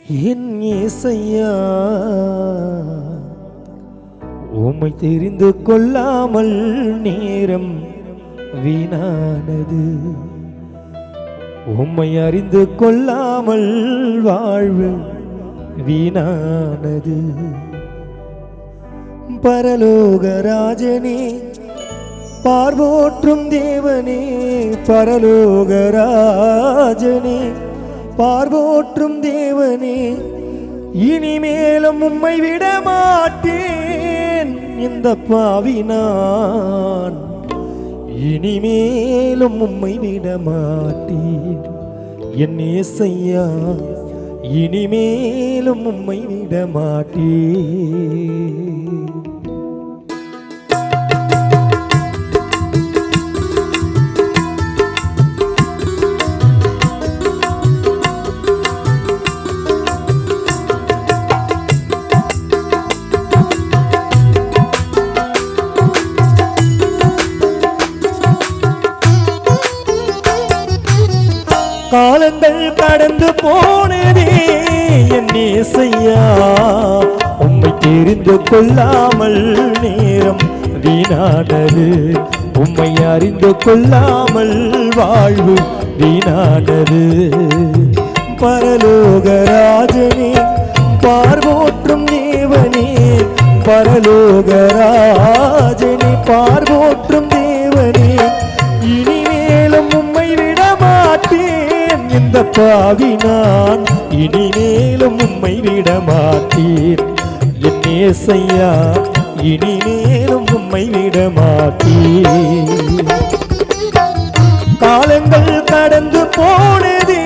என் இயேசையா உம்மை தெரிந்து கொள்ளாமல் நேரம் வீணானது, உம்மை அறிந்து கொள்ளாமல் வாழ்வு வீணானது. பரலோகராஜனே பார்வோற்றும் தேவனே, பரலோகராஜனே பார்வோற்றும் தேவனே, இனிமேலும் உம்மை விட மாட்டேன் இந்த பாவி நான், இனிமேலும் உம்மை விட மாட்டேன் என் இயேசையா, இனிமேலும் உம்மை விட மாட்டேன். காலங்கள் கடந்து போனதே என் இயேசையா, உம்மை தெரிந்து கொள்ளாமல் நேரம் வீணானது, உம்மை அறிந்து கொள்ளாமல் வாழ்வு வீணானது. பரலோகராஜனே பார்வோற்றும் தேவனே, பரலோகராஜனே பார்வோற்றும் தேவனே, இனிமேலும் உம்மை விட மாட்டேன் இந்த பாவி நான், இனிமேலும் உம்மை விட மாட்டேன் என் இயேசையா, இனிமேலும் உம்மை விட மாட்டேன். காலங்கள் கடந்து போனதே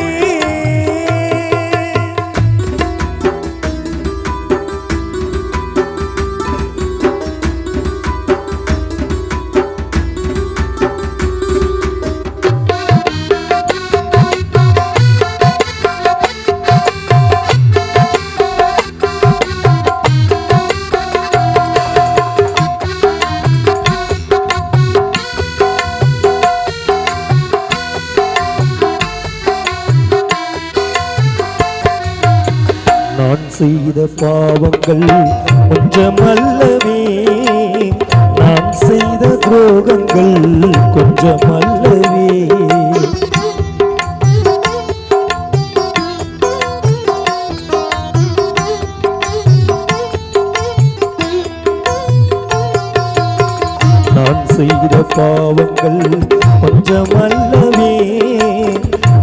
நான் செய்த பாவங்கள் கொஞ்சமல்லவே, நான் செய்த துரோகங்கள் கொஞ்சமல்லவே, நான் செய்த பாவங்கள் கொஞ்சமல்லவே,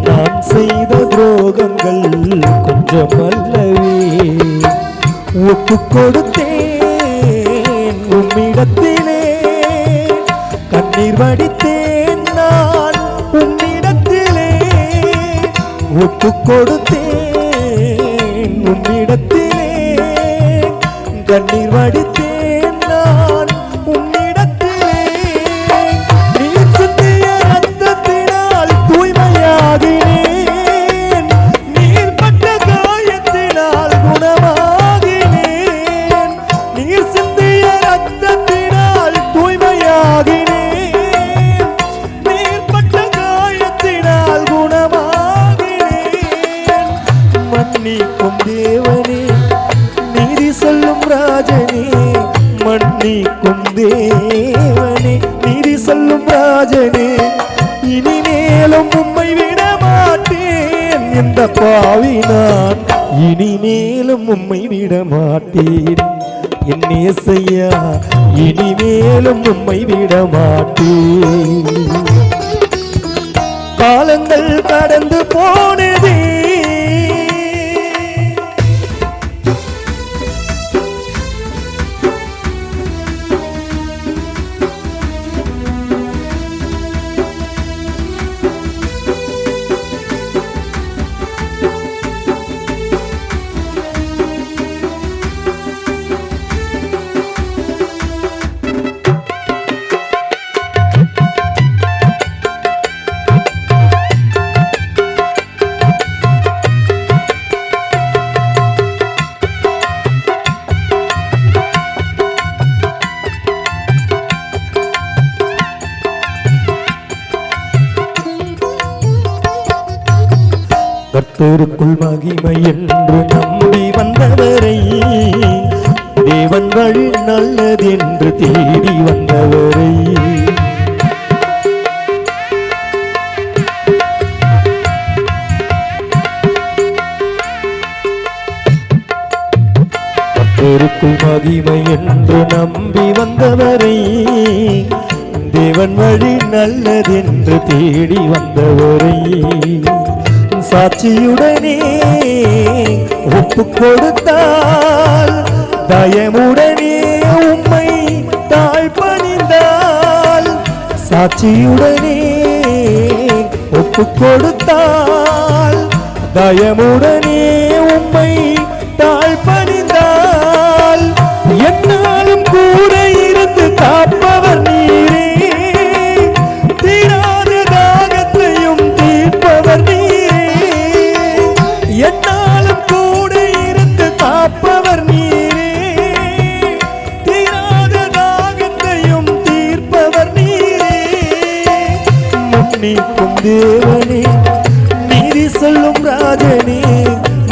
நான் செய்த துரோகங்கள் கொஞ்சமல்லவே, ஒப்பு கொடுத்தேன் உம்மிடத்திலே, கண்ணீர் வடித்தேன் நான் உம்மிடத்திலே, ஒப்பு கொடுத்தேன் உம்மிடத்திலே, கண்ணீர் வடித்தேன் நான் உம்மிடத்திலே. நீர் சிந்திய ரத்தத்தினால் தூய்மையாகினேன், நீர் பட்ட காயத்தினால் குணமாகினேன், நீர் சிந்திய ரத்தத்தினால் தூய்மையாகினேன், நீர் பட்ட காயத்தினால் குணமாகினேன். மன்னிக்கும் தேவனே நீதி சொல்லும் ராஜனே, மன்னிக்கும் தேவனே நீதி சொல்லும் ராஜனே, இனிமேலும் உம்மை விட மாட்டேன் இந்த பாவி நான், இனிமேலும் உம்மை விட மாட்டேன் என் இயேசையா, இனிமேலும் உம்மை விட மாட்டேன். காலங்கள் கடந்து போனதே கர்த்தருக்குள் மகிமை என்று நம்பி வந்தவரை தேவன் வழி நல்லதென்று தேடி வந்தவரை கர்த்தருக்குள் மகிமை என்று நம்பி வந்தவரை தேவன் வழி நல்லதென்று தேடி வந்தவரை சாட்சியுடனே ஒப்பு கொடுத்தால் தயமுடனே உம்மை தாழ்பணிந்தால் சாட்சியுடனே ஒப்பு கொடுத்தால் தயமுடனே உம்மை தாழ்பணிந்தால் என்னாலும் கூட இருந்து காப்பவர் நீரே தீராத தாகத்தையும் தீர்ப்பவர் நீரே என்னாலும் கூட இருந்து காப்பவர் நீரே தீராத தாகத்தையும் தீர்ப்பவர் நீரே மன்னிக்கும் தேவனே நீதி சொல்லும் ராஜனே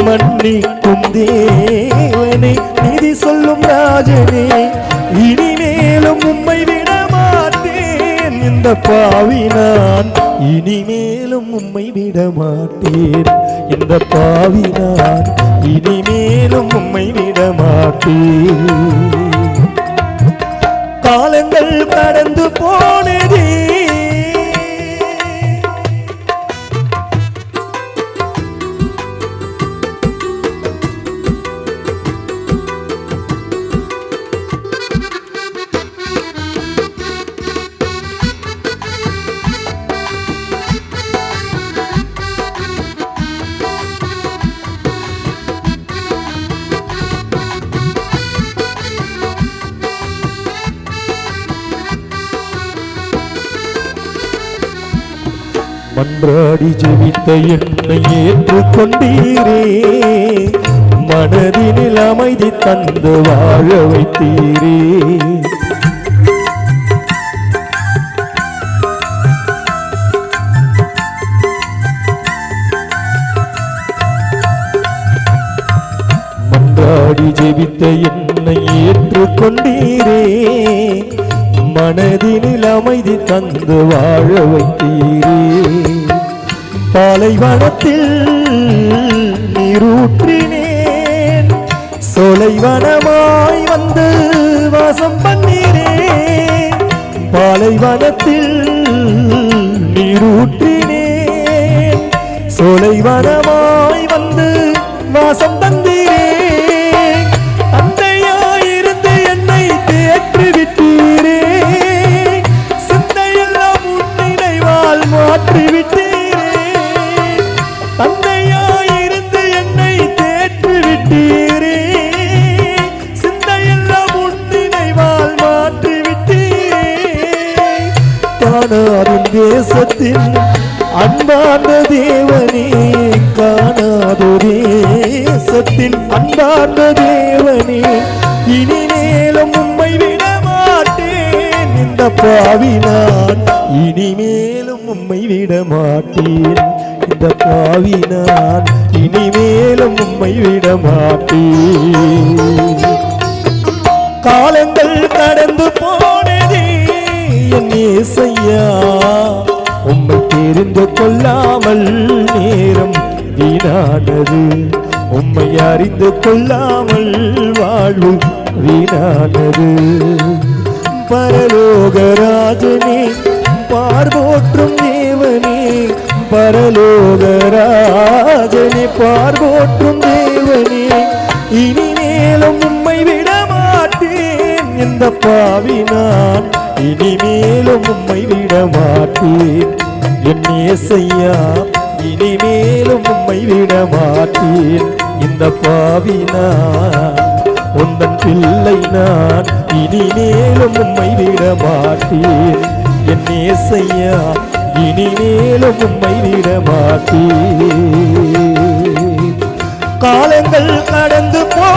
மன்னிக்கும் தேவனே நீதி சொல்லும் ராஜனே இனிமேலும் உம்மை விட மாட்டேன் இந்த பாவி நான் இனிமேலும் உம்மை விட மாட்டேன் இந்த பாவி நான் இனிமேலும் உம்மை விட மாட்டேன் காலங்கள் கடந்து போனதே மன்றாடி ஜெபித்த என்னை ஏற்றுக்கொண்டீரே மனதினில் அமைதி தந்து வாழ வைத்தீரே மன்றாடி ஜெபித்த என்னை ஏற்றுக்கொண்டீரே மனதினில் அமைதி தந்து வாழ வைத்தீரே பாலைவனத்தில் நீரூற்றினேன் சோலைவனமாய் வந்து வாசம் பண்ணீரே பாலைவனத்தில் நீரூற்றினேன் சோலைவனமாய் வந்து வாசம் தந்தீரே தந்தையாயிருந்து என்னை தேற்றிவிட்டீரே சிந்தையெல்லாம் உன்னினைவால் மாற்றிவிட்டீரே தந்தையாயிருந்து என்னை தேற்றிவிட்டீரே சிந்தையெல்லாம் உன்னினைவால் மாற்றிவிட்டீரே காணாதும் தேசத்தின் அன்பார்ந்த தேவனே காணாதோ தேசத்தின் அன்பார்ந்த தேவனே இனிமேலும் உம்மை விட மாட்டேன் இந்த பாவி நான் இனிமேலும் உம்மை விட மாட்டேன் இந்த பாவி நான் இனிமேலும் உம்மை விட மாட்டேன் காலங்கள் கடந்து போனதே என் இயேசையா உம்மை தெரிந்து கொள்ளாமல் நேரம் வீணானது உம்மை அறிந்து கொள்ளாமல் வாழ்வு வீணானது பரலோகராஜனே பார்போற்றும் தேவனே பரலோகராஜனே பார்போற்றும் தேவனே இனிமேலும் உம்மை விட மாட்டேன் இந்த பாவி நான் இனிமேலும் உம்மை விட மாட்டேன் என் இயேசையா இனிமேலும் உம்மை விட மாட்டேன் இந்த பாவி நான் உந்தன் பிள்ளை நான் இனிமேலும் உம்மை விட மாட்டேன் என் இயேசையா இனிமேலும் உம்மை விட மாட்டேன் காலங்கள் கடந்து போ